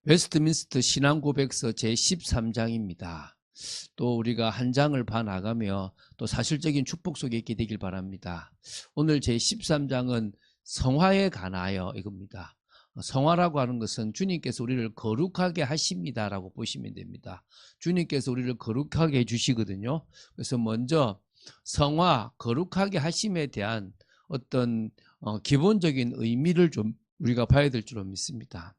웨스트민스터 신앙고백서 제13장입니다. 또 우리가 한 장을 봐나가며 또 사실적인 축복 속에 있게 되길 바랍니다. 오늘 제13장은 성화에 관하여 이겁니다. 성화라고 하는 것은 주님께서 우리를 거룩하게 하십니다라고 보시면 됩니다. 주님께서 우리를 거룩하게 해주시거든요. 그래서 먼저 성화, 거룩하게 하심에 대한 어떤 기본적인 의미를 좀 우리가 봐야 될 줄로 믿습니다.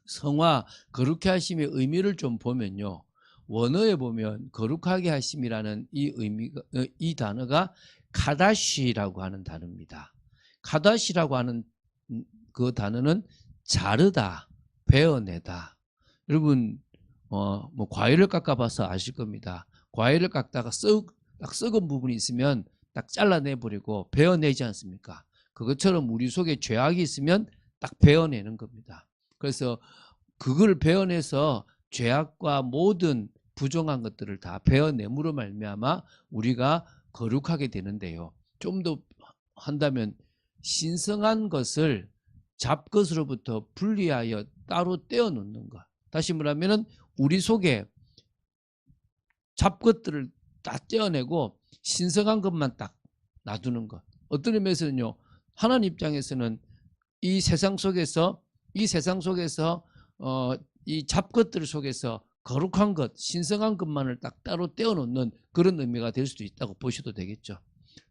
성화, 거룩해 하심의 의미를 좀 보면요. 원어에 보면 거룩하게 하심이라는 이 단어가 카다시라고 하는 단어입니다. 카다시라고 하는 그 단어는 자르다, 베어내다. 여러분 뭐 과일을 깎아봐서 아실 겁니다. 과일을 깎다가 딱 썩은 부분이 있으면 딱 잘라내버리고 베어내지 않습니까? 그것처럼 우리 속에 죄악이 있으면 딱 베어내는 겁니다. 그래서 그걸 베어내서 죄악과 모든 부정한 것들을 다 베어내므로 말미암아 우리가 거룩하게 되는데요. 좀 더 한다면 신성한 것을 잡것으로부터 분리하여 따로 떼어놓는 것. 다시 말하면 우리 속에 잡것들을 다 떼어내고 신성한 것만 딱 놔두는 것. 어떤 의미에서는요. 하나님 입장에서는 이 세상 속에서 이 잡것들 속에서 거룩한 것, 신성한 것만을 딱 따로 떼어놓는 그런 의미가 될 수도 있다고 보셔도 되겠죠.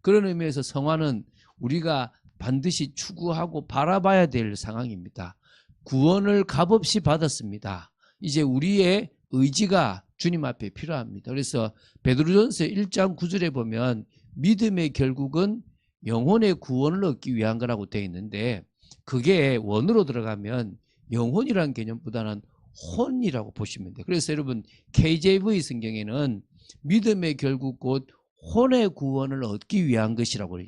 그런 의미에서 성화는 우리가 반드시 추구하고 바라봐야 될 상황입니다. 구원을 값없이 받았습니다. 이제 우리의 의지가 주님 앞에 필요합니다. 그래서 베드로전서 1장 9절에 보면 믿음의 결국은 영혼의 구원을 얻기 위한 거라고 되어 있는데 그게 원으로 들어가면 영혼이라는 개념보다는 혼이라고 보시면 돼요. 그래서 여러분 KJV 성경에는 믿음의 결국 곧 혼의 구원을 얻기 위한 것이라고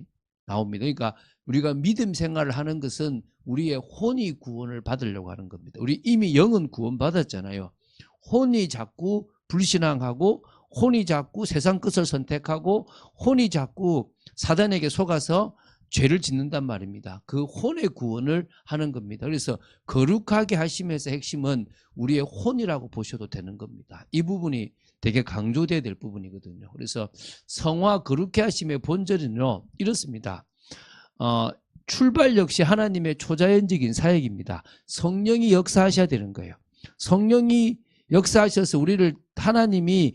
나옵니다. 그러니까 우리가 믿음 생활을 하는 것은 우리의 혼이 구원을 받으려고 하는 겁니다. 우리 이미 영은 구원 받았잖아요. 혼이 자꾸 불신앙하고 혼이 자꾸 세상 것을 선택하고 혼이 자꾸 사단에게 속아서 죄를 짓는단 말입니다. 그 혼의 구원을 하는 겁니다. 그래서 거룩하게 하심에서 핵심은 우리의 혼이라고 보셔도 되는 겁니다. 이 부분이 되게 강조돼야 될 부분이거든요. 그래서 성화 거룩해 하심의 본질은요 이렇습니다. 출발 역시 하나님의 초자연적인 사역입니다. 성령이 역사하셔야 되는 거예요. 성령이 역사하셔서 우리를 하나님이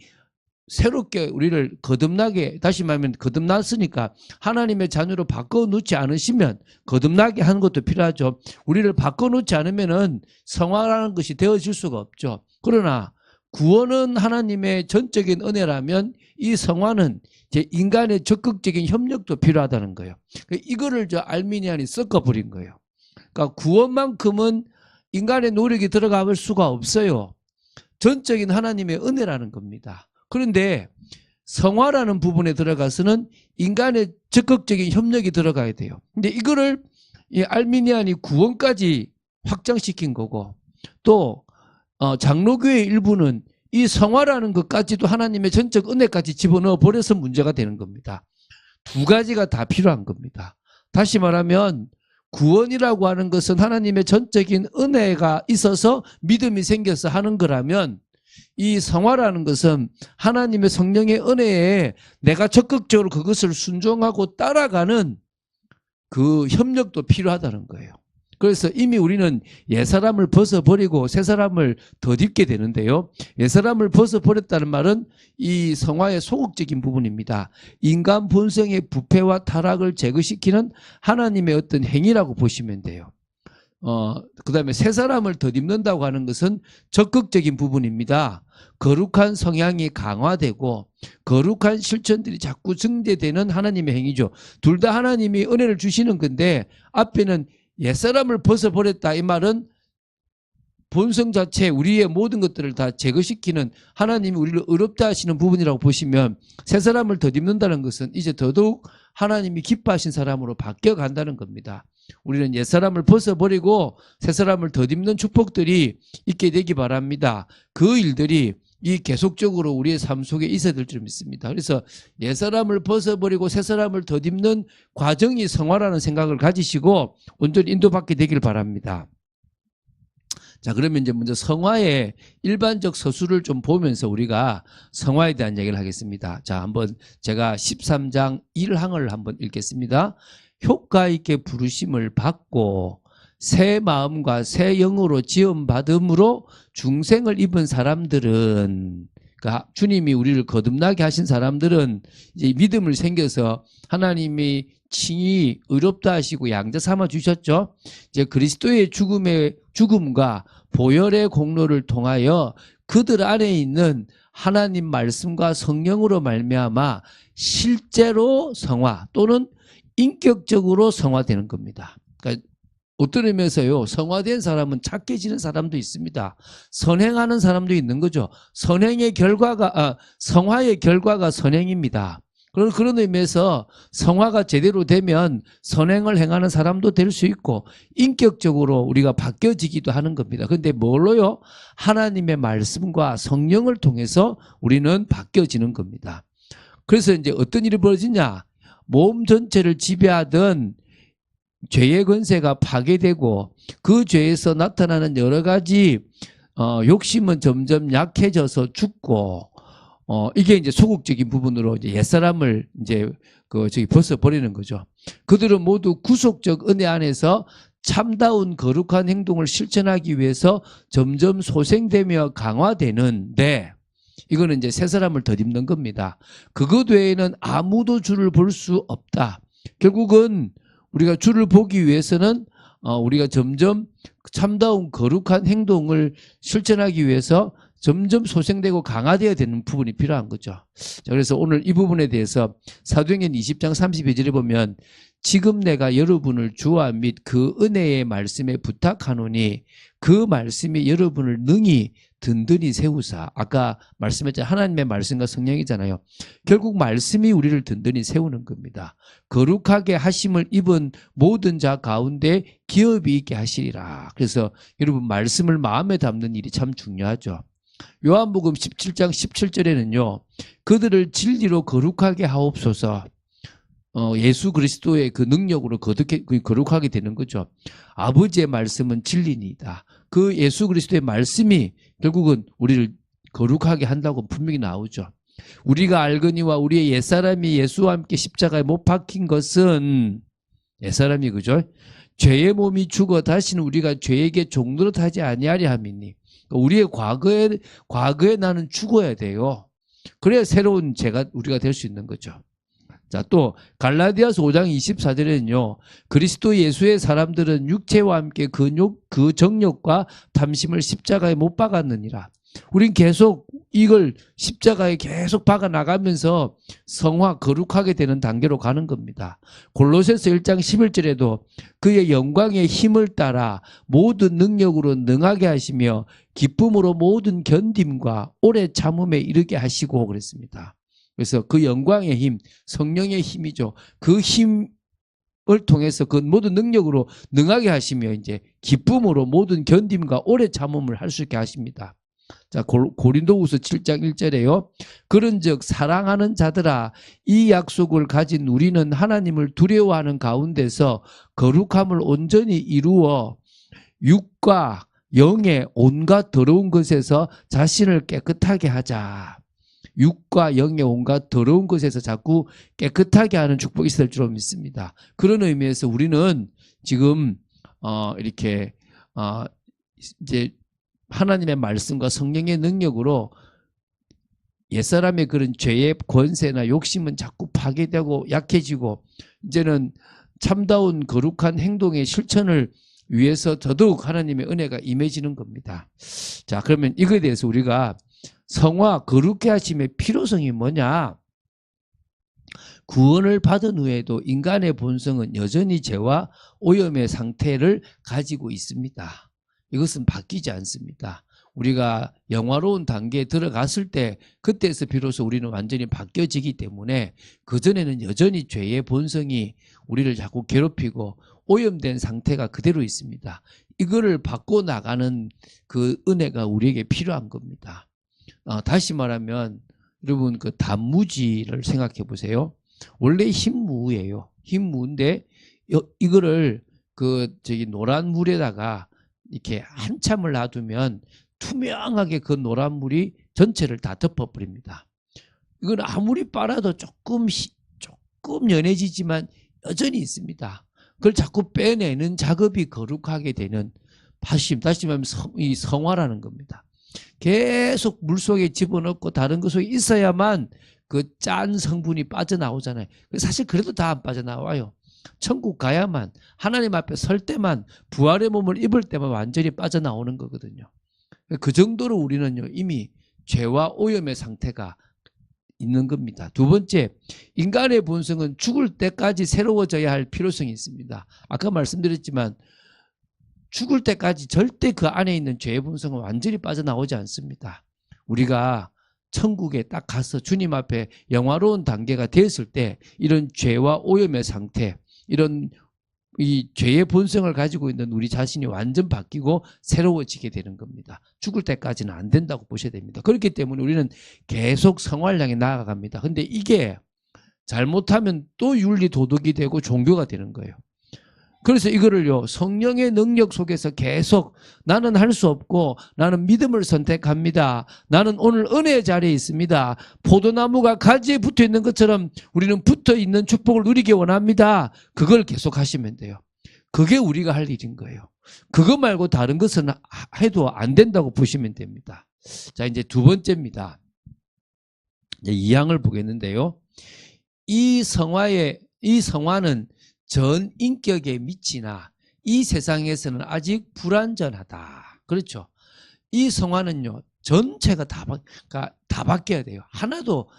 새롭게 우리를 거듭나게, 다시 말하면 거듭났으니까 하나님의 자녀로 바꿔놓지 않으시면 거듭나게 하는 것도 필요하죠. 우리를 바꿔놓지 않으면은 성화라는 것이 되어질 수가 없죠. 그러나 구원은 하나님의 전적인 은혜라면 이 성화는 이제 인간의 적극적인 협력도 필요하다는 거예요. 이거를 알미니안이 섞어버린 거예요. 그러니까 구원만큼은 인간의 노력이 들어갈 수가 없어요. 전적인 하나님의 은혜라는 겁니다. 그런데 성화라는 부분에 들어가서는 인간의 적극적인 협력이 들어가야 돼요. 근데 이거를 이 알미니안이 구원까지 확장시킨 거고 또 장로교의 일부는 이 성화라는 것까지도 하나님의 전적 은혜까지 집어넣어 버려서 문제가 되는 겁니다. 두 가지가 다 필요한 겁니다. 다시 말하면 구원이라고 하는 것은 하나님의 전적인 은혜가 있어서 믿음이 생겨서 하는 거라면 이 성화라는 것은 하나님의 성령의 은혜에 내가 적극적으로 그것을 순종하고 따라가는 그 협력도 필요하다는 거예요. 그래서 이미 우리는 옛사람을 벗어버리고 새사람을 덧입게 되는데요. 옛사람을 벗어버렸다는 말은 이 성화의 소극적인 부분입니다. 인간 본성의 부패와 타락을 제거시키는 하나님의 어떤 행위라고 보시면 돼요. 그 다음에 새사람을 덧입는다고 하는 것은 적극적인 부분입니다. 거룩한 성향이 강화되고 거룩한 실천들이 자꾸 증대되는 하나님의 행위죠. 둘 다 하나님이 은혜를 주시는 건데 앞에는 옛사람을 벗어버렸다 이 말은 본성 자체 우리의 모든 것들을 다 제거시키는 하나님이 우리를 의롭다 하시는 부분이라고 보시면 새사람을 덧입는다는 것은 이제 더더욱 하나님이 기뻐하신 사람으로 바뀌어간다는 겁니다. 우리는 옛사람을 벗어버리고 새사람을 덧입는 축복들이 있게 되기 바랍니다. 그 일들이 이 계속적으로 우리의 삶 속에 있어야 될 줄 믿습니다. 그래서 옛사람을 벗어버리고 새사람을 덧입는 과정이 성화라는 생각을 가지시고 온전히 인도받게 되길 바랍니다. 자, 그러면 이제 먼저 성화의 일반적 서술을 좀 보면서 우리가 성화에 대한 얘기를 하겠습니다. 자, 한번 제가 13장 1항을 한번 읽겠습니다. 효과 있게 부르심을 받고 새 마음과 새 영으로 지음받음으로 중생을 입은 사람들은, 그러니까 주님이 우리를 거듭나게 하신 사람들은 이제 믿음을 생겨서 하나님이 칭히 의롭다 하시고 양자 삼아 주셨죠. 이제 그리스도의 죽음과 보혈의 공로를 통하여 그들 안에 있는 하나님 말씀과 성령으로 말미암아 실제로 성화 또는 인격적으로 성화되는 겁니다. 그러니까 어떤 의미에서요, 성화된 사람은 착해지는 사람도 있습니다. 선행하는 사람도 있는 거죠. 성화의 결과가 선행입니다. 그런 의미에서 성화가 제대로 되면 선행을 행하는 사람도 될 수 있고 인격적으로 우리가 바뀌어지기도 하는 겁니다. 그런데 뭘로요? 하나님의 말씀과 성령을 통해서 우리는 바뀌어지는 겁니다. 그래서 이제 어떤 일이 벌어지냐? 몸 전체를 지배하던 죄의 권세가 파괴되고 그 죄에서 나타나는 여러 가지 욕심은 점점 약해져서 죽고 이게 이제 소극적인 부분으로 이제 옛사람을 이제 벗어버리는 거죠. 그들은 모두 구속적 은혜 안에서 참다운 거룩한 행동을 실천하기 위해서 점점 소생되며 강화되는데 이거는 이제 새 사람을 덧입는 겁니다. 그것 외에는 아무도 주를 볼 수 없다. 결국은 우리가 주를 보기 위해서는 우리가 점점 참다운 거룩한 행동을 실천하기 위해서 점점 소생되고 강화되어야 되는 부분이 필요한 거죠. 자, 그래서 오늘 이 부분에 대해서 사도행전 20장 32절에 보면 지금 내가 여러분을 주와 및 그 은혜의 말씀에 부탁하노니 그 말씀이 여러분을 능히 든든히 세우사. 아까 말씀했잖아요. 하나님의 말씀과 성령이잖아요. 결국 말씀이 우리를 든든히 세우는 겁니다. 거룩하게 하심을 입은 모든 자 가운데 기업이 있게 하시리라. 그래서 여러분 말씀을 마음에 담는 일이 참 중요하죠. 요한복음 17장 17절에는요. 그들을 진리로 거룩하게 하옵소서. 예수 그리스도의 그 능력으로 거룩하게 되는 거죠. 아버지의 말씀은 진리니이다. 그 예수 그리스도의 말씀이 결국은 우리를 거룩하게 한다고 분명히 나오죠. 우리가 알거니와 우리의 옛사람이 예수와 함께 십자가에 못 박힌 것은 옛사람이 그죠? 죄의 몸이 죽어 다시는 우리가 죄에게 종노릇하지 아니하려 함이니 우리의 과거에 나는 죽어야 돼요. 그래야 새로운 우리가 될 수 있는 거죠. 자, 또 갈라디아서 5장 24절에는요. 그리스도 예수의 사람들은 육체와 함께 그 정욕과 탐심을 십자가에 못 박았느니라. 우린 계속 이걸 십자가에 계속 박아 나가면서 성화 거룩하게 되는 단계로 가는 겁니다. 골로새서 1장 11절에도 그의 영광의 힘을 따라 모든 능력으로 능하게 하시며 기쁨으로 모든 견딤과 오래 참음에 이르게 하시고 그랬습니다. 그래서 그 영광의 힘, 성령의 힘이죠. 그 힘을 통해서 그 모든 능력으로 능하게 하시며 이제 기쁨으로 모든 견딤과 오래 참음을 할 수 있게 하십니다. 자, 고린도후서 7장 1절에요. 그런즉 사랑하는 자들아 이 약속을 가진 우리는 하나님을 두려워하는 가운데서 거룩함을 온전히 이루어 육과 영의 온갖 더러운 것에서 자신을 깨끗하게 하자. 육과 영의 온갖 더러운 것에서 자꾸 깨끗하게 하는 축복이 있을 줄 믿습니다. 그런 의미에서 우리는 지금 이렇게 이제 하나님의 말씀과 성령의 능력으로 옛사람의 그런 죄의 권세나 욕심은 자꾸 파괴되고 약해지고 이제는 참다운 거룩한 행동의 실천을 위해서 더더욱 하나님의 은혜가 임해지는 겁니다. 자, 그러면 이거에 대해서 우리가 성화 거룩해 하심의 필요성이 뭐냐? 구원을 받은 후에도 인간의 본성은 여전히 죄와 오염의 상태를 가지고 있습니다. 이것은 바뀌지 않습니다. 우리가 영화로운 단계에 들어갔을 때 그때에서 비로소 우리는 완전히 바뀌어지기 때문에 그전에는 여전히 죄의 본성이 우리를 자꾸 괴롭히고 오염된 상태가 그대로 있습니다. 이거를 바꿔나가는 그 은혜가 우리에게 필요한 겁니다. 다시 말하면 여러분 그 단무지를 생각해 보세요. 원래 흰무예요. 흰무인데 이거를 노란 물에다가 이렇게 한참을 놔두면 투명하게 그 노란 물이 전체를 다 덮어버립니다. 이건 아무리 빨아도 조금 연해지지만 여전히 있습니다. 그걸 자꾸 빼내는 작업이 거룩하게 되는 다시 말하면 이 성화라는 겁니다. 계속 물속에 집어넣고 다른 것 속에 있어야만 그 짠 성분이 빠져나오잖아요. 사실 그래도 다 안 빠져나와요. 천국 가야만, 하나님 앞에 설 때만, 부활의 몸을 입을 때만 완전히 빠져나오는 거거든요. 그 정도로 우리는요 이미 죄와 오염의 상태가 있는 겁니다. 두 번째, 인간의 본성은 죽을 때까지 새로워져야 할 필요성이 있습니다. 아까 말씀드렸지만 죽을 때까지 절대 그 안에 있는 죄의 본성은 완전히 빠져나오지 않습니다. 우리가 천국에 딱 가서 주님 앞에 영화로운 단계가 되었을 때 이런 죄와 오염의 상태, 이런 이 죄의 본성을 가지고 있는 우리 자신이 완전 바뀌고 새로워지게 되는 겁니다. 죽을 때까지는 안 된다고 보셔야 됩니다. 그렇기 때문에 우리는 계속 성화를 향해 나아갑니다. 근데 이게 잘못하면 또 윤리 도덕이 되고 종교가 되는 거예요. 그래서 이거를요 성령의 능력 속에서 계속 나는 할 수 없고 나는 믿음을 선택합니다. 나는 오늘 은혜의 자리에 있습니다. 포도나무가 가지에 붙어 있는 것처럼 우리는 붙어 있는 축복을 누리기 원합니다. 그걸 계속 하시면 돼요. 그게 우리가 할 일인 거예요. 그거 말고 다른 것은 해도 안 된다고 보시면 됩니다. 자, 이제 두 번째입니다. 이제 2항을 보겠는데요. 이 성화는 전 인격의 미치나 이 세상에서는 아직 불완전하다. 그렇죠. 이 성화는요 전체가 다 바뀌어야 돼요. 하나도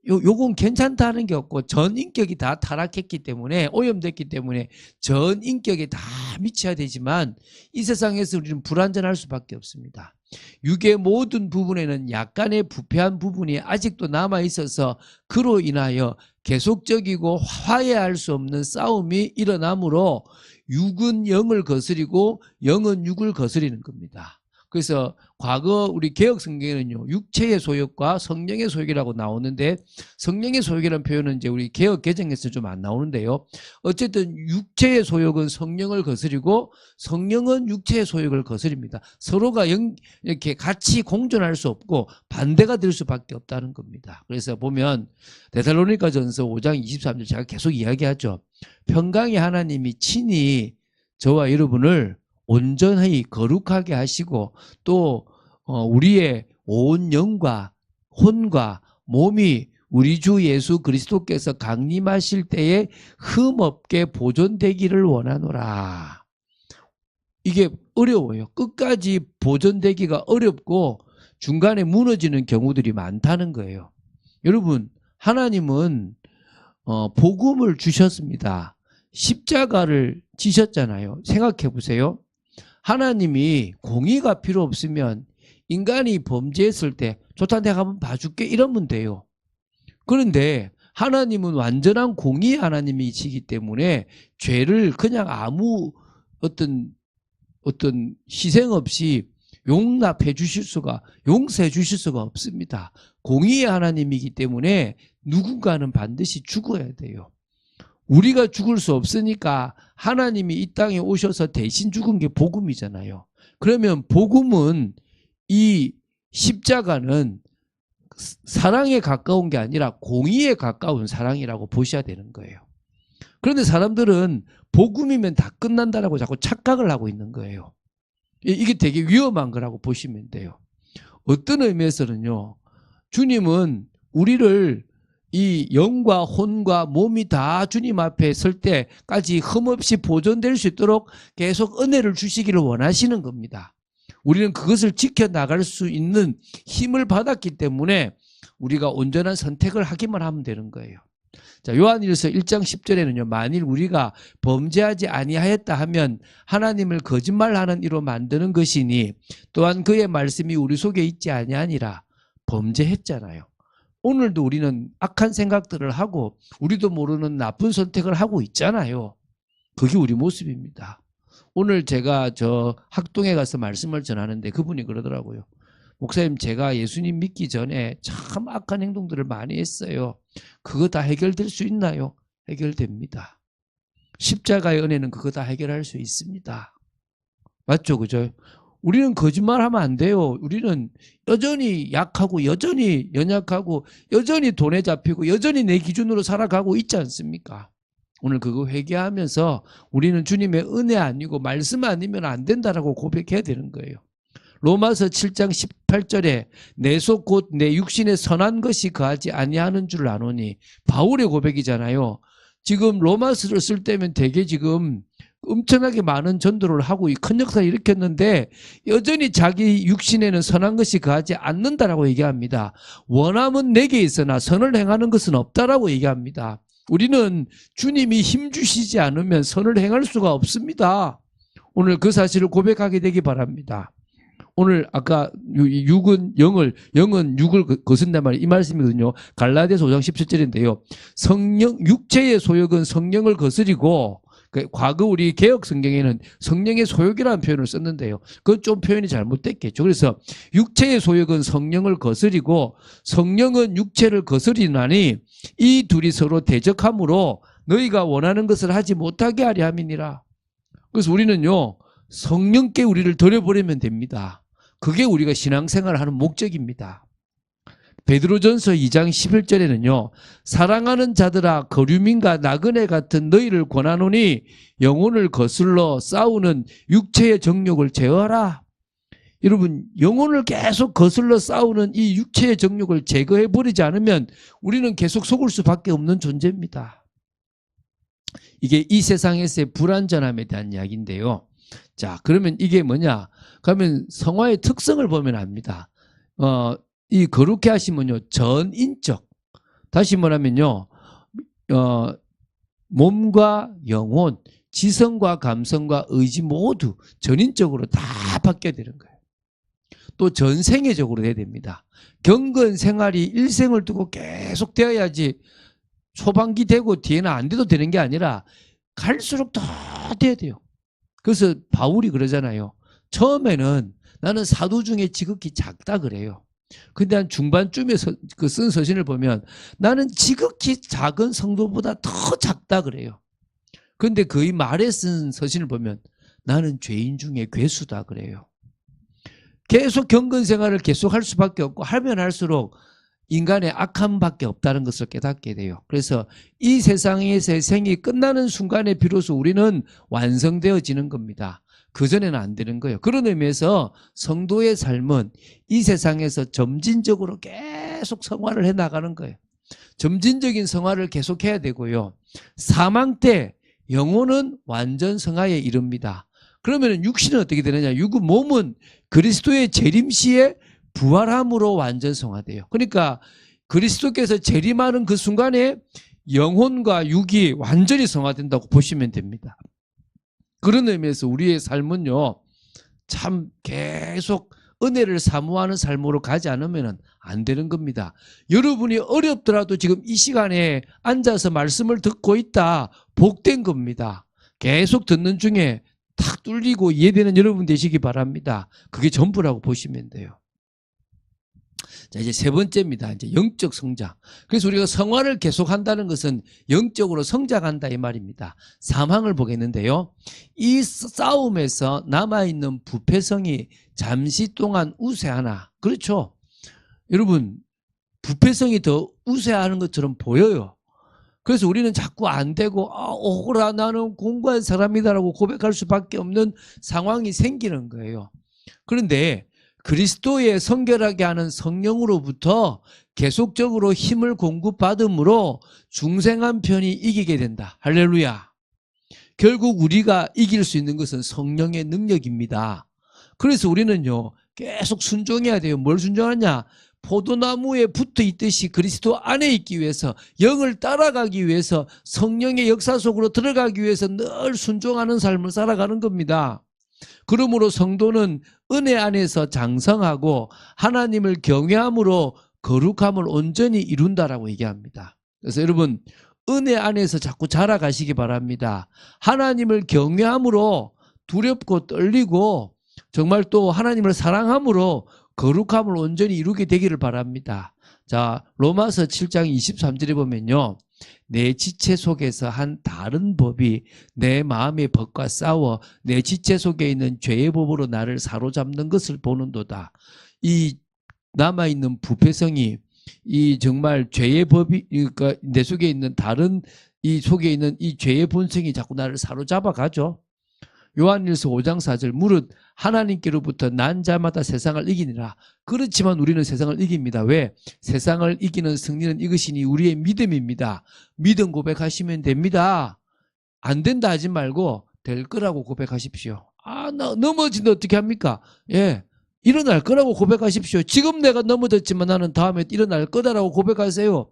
요건 괜찮다는 게 없고 전 인격이 다 타락했기 때문에 오염됐기 때문에 전 인격이 다 미쳐야 되지만 이 세상에서 우리는 불완전할 수밖에 없습니다. 육의 모든 부분에는 약간의 부패한 부분이 아직도 남아 있어서 그로 인하여 계속적이고 화해할 수 없는 싸움이 일어나므로 육은 영을 거스리고 영은 육을 거스리는 겁니다. 그래서 과거 우리 개혁 성경에는요 육체의 소욕과 성령의 소욕이라고 나오는데 성령의 소욕이라는 표현은 이제 우리 개혁 개정에서 좀 안 나오는데요. 어쨌든 육체의 소욕은 성령을 거스리고 성령은 육체의 소욕을 거스립니다. 서로가 이렇게 같이 공존할 수 없고 반대가 될 수밖에 없다는 겁니다. 그래서 보면 데살로니가전서 5장 23절 제가 계속 이야기하죠. 평강의 하나님이 친히 저와 여러분을 온전히 거룩하게 하시고 또 우리의 온 영과 혼과 몸이 우리 주 예수 그리스도께서 강림하실 때에 흠없게 보존되기를 원하노라. 이게 어려워요. 끝까지 보존되기가 어렵고 중간에 무너지는 경우들이 많다는 거예요. 여러분 하나님은 복음을 주셨습니다. 십자가를 지셨잖아요. 생각해 보세요. 하나님이 공의가 필요 없으면 인간이 범죄했을 때 좋다 내가 한번 봐줄게 이러면 돼요. 그런데 하나님은 완전한 공의의 하나님이시기 때문에 죄를 그냥 아무 어떤 희생 없이 용서해 주실 수가 없습니다. 공의의 하나님이기 때문에 누군가는 반드시 죽어야 돼요. 우리가 죽을 수 없으니까 하나님이 이 땅에 오셔서 대신 죽은 게 복음이잖아요. 그러면 복음은 이 십자가는 사랑에 가까운 게 아니라 공의에 가까운 사랑이라고 보셔야 되는 거예요. 그런데 사람들은 복음이면 다 끝난다라고 자꾸 착각을 하고 있는 거예요. 이게 되게 위험한 거라고 보시면 돼요. 어떤 의미에서는요. 주님은 우리를 이 영과 혼과 몸이 다 주님 앞에 설 때까지 흠없이 보존될 수 있도록 계속 은혜를 주시기를 원하시는 겁니다. 우리는 그것을 지켜나갈 수 있는 힘을 받았기 때문에 우리가 온전한 선택을 하기만 하면 되는 거예요. 자, 요한일서 1장 10절에는요. 만일 우리가 범죄하지 아니하였다 하면 하나님을 거짓말하는 이로 만드는 것이니 또한 그의 말씀이 우리 속에 있지 아니하니라. 범죄했잖아요. 오늘도 우리는 악한 생각들을 하고 우리도 모르는 나쁜 선택을 하고 있잖아요. 그게 우리 모습입니다. 오늘 제가 저 학동에 가서 말씀을 전하는데 그분이 그러더라고요. 목사님 제가 예수님 믿기 전에 참 악한 행동들을 많이 했어요. 그거 다 해결될 수 있나요? 해결됩니다. 십자가의 은혜는 그거 다 해결할 수 있습니다. 맞죠? 그죠? 우리는 거짓말하면 안 돼요. 우리는 여전히 약하고 여전히 연약하고 여전히 돈에 잡히고 여전히 내 기준으로 살아가고 있지 않습니까? 오늘 그거 회개하면서 우리는 주님의 은혜 아니고 말씀 아니면 안 된다라고 고백해야 되는 거예요. 로마서 7장 18절에 내 속 곧 내 육신에 선한 것이 거하지 아니하는 줄 아노니, 바울의 고백이잖아요. 지금 로마서를 쓸 때면 되게 지금 엄청나게 많은 전도를 하고 큰 역사를 일으켰는데 여전히 자기 육신에는 선한 것이 거하지 않는다라고 얘기합니다. 원함은 내게 있으나 선을 행하는 것은 없다라고 얘기합니다. 우리는 주님이 힘주시지 않으면 선을 행할 수가 없습니다. 오늘 그 사실을 고백하게 되기 바랍니다. 오늘 아까 6은 0을, 0은 6을 거쓴단 말이에요. 이 말씀이거든요. 갈라디아서 5장 17절인데요. 성령, 육체의 소욕은 성령을 거스리고, 과거 우리 개혁 성경에는 성령의 소욕이라는 표현을 썼는데요. 그건 좀 표현이 잘못됐겠죠. 그래서 육체의 소욕은 성령을 거스리고 성령은 육체를 거스리나니 이 둘이 서로 대적함으로 너희가 원하는 것을 하지 못하게 하려 함이니라. 그래서 우리는요, 성령께 우리를 들여버리면 됩니다. 그게 우리가 신앙생활을 하는 목적입니다. 베드로전서 2장 11절에는요. 사랑하는 자들아 거류민과 나그네 같은 너희를 권하노니 영혼을 거슬러 싸우는 육체의 정욕을 제어하라. 여러분, 영혼을 계속 거슬러 싸우는 이 육체의 정욕을 제거해버리지 않으면 우리는 계속 속을 수밖에 없는 존재입니다. 이게 이 세상에서의 불완전함에 대한 이야기인데요. 자, 그러면 이게 뭐냐? 그러면 성화의 특성을 보면 압니다. 이 거룩해 하시면요, 전인적. 다시 말하면요, 몸과 영혼, 지성과 감성과 의지 모두 전인적으로 다 바뀌어야 되는 거예요. 또 전생애적으로 돼야 됩니다. 경건 생활이 일생을 두고 계속 되어야지 초반기 되고 뒤에는 안 돼도 되는 게 아니라 갈수록 더 돼야 돼요. 그래서 바울이 그러잖아요. 처음에는 나는 사도 중에 지극히 작다 그래요. 근데 한 중반쯤에 그 쓴 서신을 보면 나는 지극히 작은 성도보다 더 작다 그래요. 근데 그의 말에 쓴 서신을 보면 나는 죄인 중에 괴수다 그래요. 계속 경건 생활을 계속 할 수밖에 없고 하면 할수록 인간의 악함밖에 없다는 것을 깨닫게 돼요. 그래서 이 세상에서의 생이 끝나는 순간에 비로소 우리는 완성되어지는 겁니다. 그전에는 안 되는 거예요. 그런 의미에서 성도의 삶은 이 세상에서 점진적으로 계속 성화를 해나가는 거예요. 점진적인 성화를 계속해야 되고요. 사망 때 영혼은 완전 성화에 이릅니다. 그러면 육신은 어떻게 되느냐? 몸은 그리스도의 재림시에 부활함으로 완전 성화돼요. 그러니까 그리스도께서 재림하는 그 순간에 영혼과 육이 완전히 성화된다고 보시면 됩니다. 그런 의미에서 우리의 삶은요, 참 계속 은혜를 사모하는 삶으로 가지 않으면 안 되는 겁니다. 여러분이 어렵더라도 지금 이 시간에 앉아서 말씀을 듣고 있다, 복된 겁니다. 계속 듣는 중에 탁 뚫리고 이해되는 여러분 되시기 바랍니다. 그게 전부라고 보시면 돼요. 자, 이제 세 번째입니다. 이제 영적 성장. 그래서 우리가 성화를 계속 한다는 것은 영적으로 성장한다 이 말입니다. 사망을 보겠는데요. 이 싸움에서 남아있는 부패성이 잠시 동안 우세하나. 그렇죠. 여러분, 부패성이 더 우세하는 것처럼 보여요. 그래서 우리는 자꾸 안 되고 억울하 나는 공부한 사람이다라고 고백할 수밖에 없는 상황이 생기는 거예요. 그런데 그리스도의 성결하게 하는 성령으로부터 계속적으로 힘을 공급받음으로 중생한 편이 이기게 된다. 할렐루야. 결국 우리가 이길 수 있는 것은 성령의 능력입니다. 그래서 우리는요, 계속 순종해야 돼요. 뭘 순종하냐? 포도나무에 붙어 있듯이 그리스도 안에 있기 위해서, 영을 따라가기 위해서, 성령의 역사 속으로 들어가기 위해서 늘 순종하는 삶을 살아가는 겁니다. 그러므로 성도는 은혜 안에서 장성하고 하나님을 경외함으로 거룩함을 온전히 이룬다라고 얘기합니다. 그래서 여러분, 은혜 안에서 자꾸 자라가시기 바랍니다. 하나님을 경외함으로 두렵고 떨리고 정말 또 하나님을 사랑함으로 거룩함을 온전히 이루게 되기를 바랍니다. 자, 로마서 7장 23절에 보면요, 내 지체 속에서 한 다른 법이 내 마음의 법과 싸워 내 지체 속에 있는 죄의 법으로 나를 사로잡는 것을 보는도다. 이 남아있는 부패성이 이 정말 죄의 법이, 그러니까 내 속에 있는 다른 이 속에 있는 이 죄의 본성이 자꾸 나를 사로잡아 가죠. 요한일서 5장 4절 무릇 하나님께로부터 난 자마다 세상을 이기니라. 그렇지만 우리는 세상을 이깁니다. 왜? 세상을 이기는 승리는 이것이니 우리의 믿음입니다. 믿음 고백하시면 됩니다. 안 된다 하지 말고 될 거라고 고백하십시오. 아, 나 넘어진다 어떻게 합니까? 예, 일어날 거라고 고백하십시오. 지금 내가 넘어졌지만 나는 다음에 일어날 거다라고 고백하세요.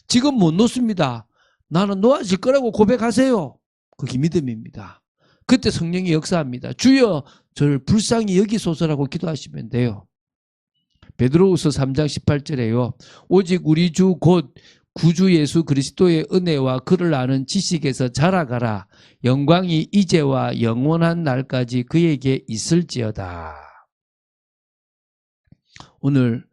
지금 못 놓습니다. 나는 놓아질 거라고 고백하세요. 그게 믿음입니다. 그때 성령이 역사합니다. 주여 저를 불쌍히 여기소서라고 기도하시면 돼요. 베드로후서 3장 18절에요. 오직 우리 주 곧 구주 예수 그리스도의 은혜와 그를 아는 지식에서 자라가라. 영광이 이제와 영원한 날까지 그에게 있을지어다. 오늘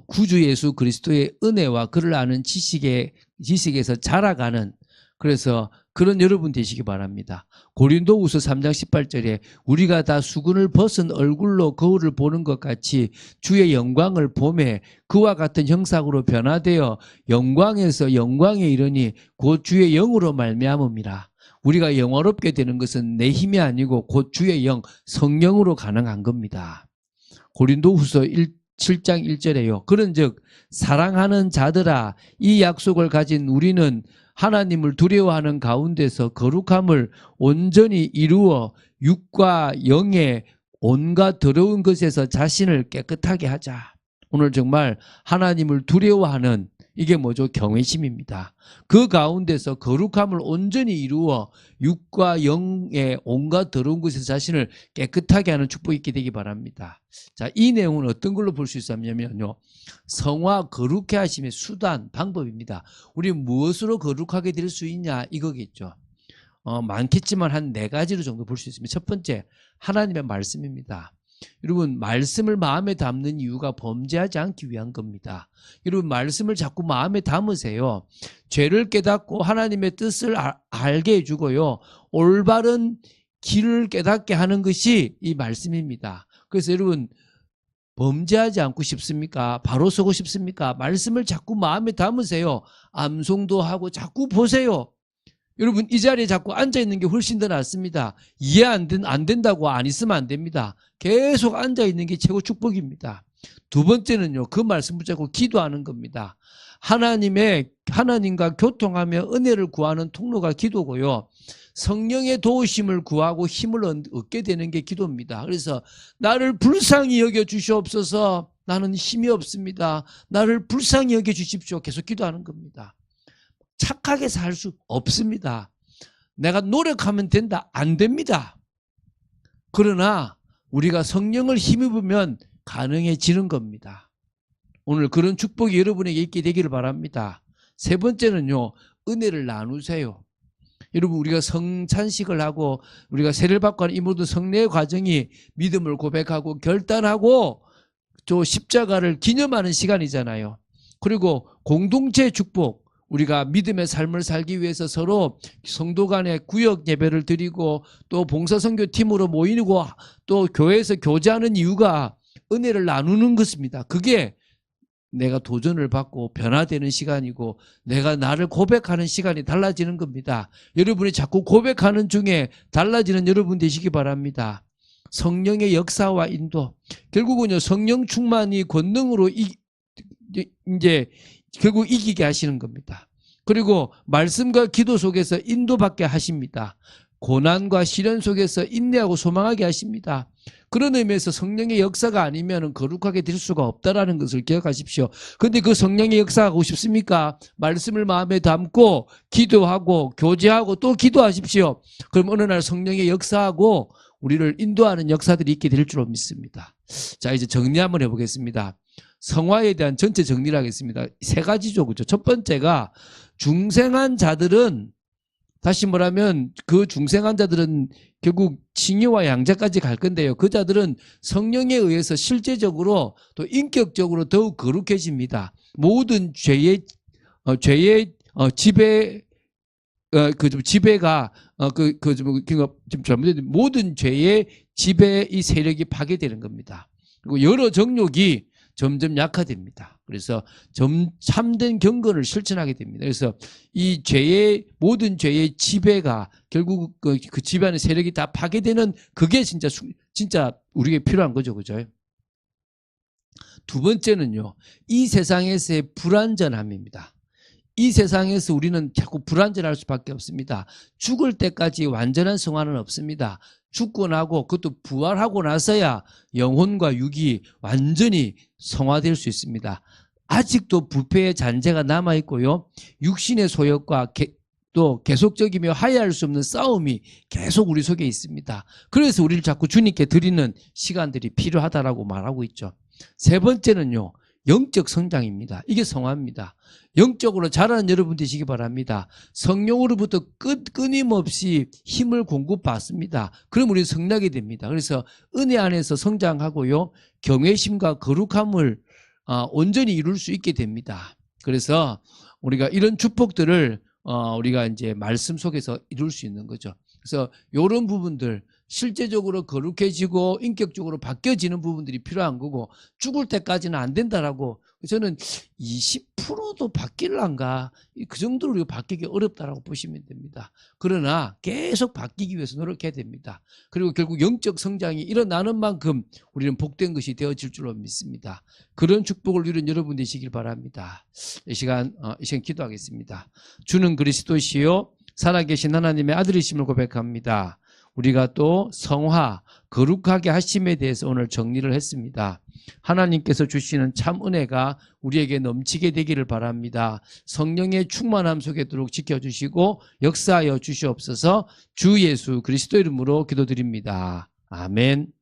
구주 예수 그리스도의 은혜와 그를 아는 지식에서 자라가는, 그래서 그런 여러분 되시기 바랍니다. 고린도후서 3장 18절에 우리가 다 수군을 벗은 얼굴로 거울을 보는 것 같이 주의 영광을 보매 그와 같은 형상으로 변화되어 영광에서 영광에 이르니 곧 주의 영으로 말미암음이라. 우리가 영화롭게 되는 것은 내 힘이 아니고 곧 주의 영, 성령으로 가능한 겁니다. 고린도후서 7장 1절에요. 그런즉 사랑하는 자들아 이 약속을 가진 우리는 하나님을 두려워하는 가운데서 거룩함을 온전히 이루어 육과 영의 온갖 더러운 것에서 자신을 깨끗하게 하자. 오늘 정말 하나님을 두려워하는, 이게 뭐죠? 경외심입니다. 그 가운데서 거룩함을 온전히 이루어 육과 영의 온갖 더러운 것에서 자신을 깨끗하게 하는 축복이 있게 되기 바랍니다. 자, 이 내용은 어떤 걸로 볼 수 있냐면요, 성화 거룩해 하심의 수단, 방법입니다. 우리 무엇으로 거룩하게 될 수 있냐 이거겠죠. 많겠지만 한 4가지로 정도 볼 수 있습니다. 첫 번째, 하나님의 말씀입니다. 여러분, 말씀을 마음에 담는 이유가 범죄하지 않기 위한 겁니다. 여러분, 말씀을 자꾸 마음에 담으세요. 죄를 깨닫고 하나님의 뜻을 알게 해주고요, 올바른 길을 깨닫게 하는 것이 이 말씀입니다. 그래서 여러분, 범죄하지 않고 싶습니까? 바로 서고 싶습니까? 말씀을 자꾸 마음에 담으세요. 암송도 하고 자꾸 보세요. 여러분, 이 자리에 자꾸 앉아있는 게 훨씬 더 낫습니다. 이해 안 된다고 안 있으면 안 됩니다. 계속 앉아있는 게 최고 축복입니다. 두 번째는요, 그 말씀 붙잡고 기도하는 겁니다. 하나님과 교통하며 은혜를 구하는 통로가 기도고요, 성령의 도우심을 구하고 힘을 얻게 되는 게 기도입니다. 그래서 나를 불쌍히 여겨 주시옵소서, 나는 힘이 없습니다. 나를 불쌍히 여겨 주십시오. 계속 기도하는 겁니다. 착하게 살 수 없습니다. 내가 노력하면 된다? 안 됩니다. 그러나 우리가 성령을 힘입으면 가능해지는 겁니다. 오늘 그런 축복이 여러분에게 있게 되기를 바랍니다. 세 번째는요, 은혜를 나누세요. 여러분, 우리가 성찬식을 하고 우리가 세례를 받고 하는 이 모든 성례의 과정이 믿음을 고백하고 결단하고 또 십자가를 기념하는 시간이잖아요. 그리고 공동체 축복, 우리가 믿음의 삶을 살기 위해서 서로 성도 간에 구역 예배를 드리고 또 봉사선교팀으로 모이고 또 교회에서 교제하는 이유가 은혜를 나누는 것입니다. 그게 내가 도전을 받고 변화되는 시간이고 내가 나를 고백하는 시간이 달라지는 겁니다. 여러분이 자꾸 고백하는 중에 달라지는 여러분 되시기 바랍니다. 성령의 역사와 인도, 결국은요, 성령 충만이 권능으로 이제 결국 이기게 하시는 겁니다. 그리고 말씀과 기도 속에서 인도받게 하십니다. 고난과 시련 속에서 인내하고 소망하게 하십니다. 그런 의미에서 성령의 역사가 아니면 거룩하게 될 수가 없다는 것을 기억하십시오. 그런데 그 성령의 역사가 하고 싶습니까? 말씀을 마음에 담고 기도하고 교제하고 또 기도하십시오. 그럼 어느 날 성령의 역사하고 우리를 인도하는 역사들이 있게 될 줄로 믿습니다. 자, 이제 정리 한번 해보겠습니다. 성화에 대한 전체 정리를 하겠습니다. 3가지죠. 그렇죠? 첫 번째가 중생한 자들은, 다시 말하면 그 중생한 자들은 결국 칭의와 양자까지 갈 건데요. 그 자들은 성령에 의해서 실제적으로 또 인격적으로 더욱 거룩해집니다. 모든 죄의 지배 좀 지배가 지금 잘못된 모든 죄의 지배 이 세력이 파괴되는 겁니다. 그리고 여러 정욕이 점점 약화됩니다. 그래서 참된 경건을 실천하게 됩니다. 그래서 이 모든 죄의 지배가 결국 그 지배하는 세력이 다 파괴되는 그게 진짜 우리에게 필요한 거죠, 그죠? 두 번째는요, 이 세상에서의 불완전함입니다. 이 세상에서 우리는 자꾸 불완전할 수밖에 없습니다. 죽을 때까지 완전한 성화는 없습니다. 죽고 나고 그것도 부활하고 나서야 영혼과 육이 완전히 성화될 수 있습니다. 아직도 부패의 잔재가 남아있고요. 육신의 소욕과 또 계속적이며 하야할 수 없는 싸움이 계속 우리 속에 있습니다. 그래서 우리를 자꾸 주님께 드리는 시간들이 필요하다라고 말하고 있죠. 세 번째는요, 영적 성장입니다. 이게 성화입니다. 영적으로 자라는 여러분 되시기 바랍니다. 성령으로부터 끊임없이 힘을 공급받습니다. 그럼 우리 성나게 됩니다. 그래서 은혜 안에서 성장하고요, 경외심과 거룩함을 온전히 이룰 수 있게 됩니다. 그래서 우리가 이런 축복들을 우리가 이제 말씀 속에서 이룰 수 있는 거죠. 그래서 이런 부분들, 실제적으로 거룩해지고 인격적으로 바뀌어지는 부분들이 필요한 거고, 죽을 때까지는 안 된다라고, 저는 20%도 바뀔란가, 그 정도로 우리가 바뀌기 어렵다라고 보시면 됩니다. 그러나 계속 바뀌기 위해서 노력해야 됩니다. 그리고 결국 영적 성장이 일어나는 만큼 우리는 복된 것이 되어질 줄로 믿습니다. 그런 축복을 누리는 여러분 되시길 바랍니다. 이 시간 기도하겠습니다. 주는 그리스도시요 살아계신 하나님의 아들이심을 고백합니다. 우리가 또 성화, 거룩하게 하심에 대해서 오늘 정리를 했습니다. 하나님께서 주시는 참 은혜가 우리에게 넘치게 되기를 바랍니다. 성령의 충만함 속에 도록 지켜주시고 역사하여 주시옵소서. 주 예수 그리스도 이름으로 기도드립니다. 아멘.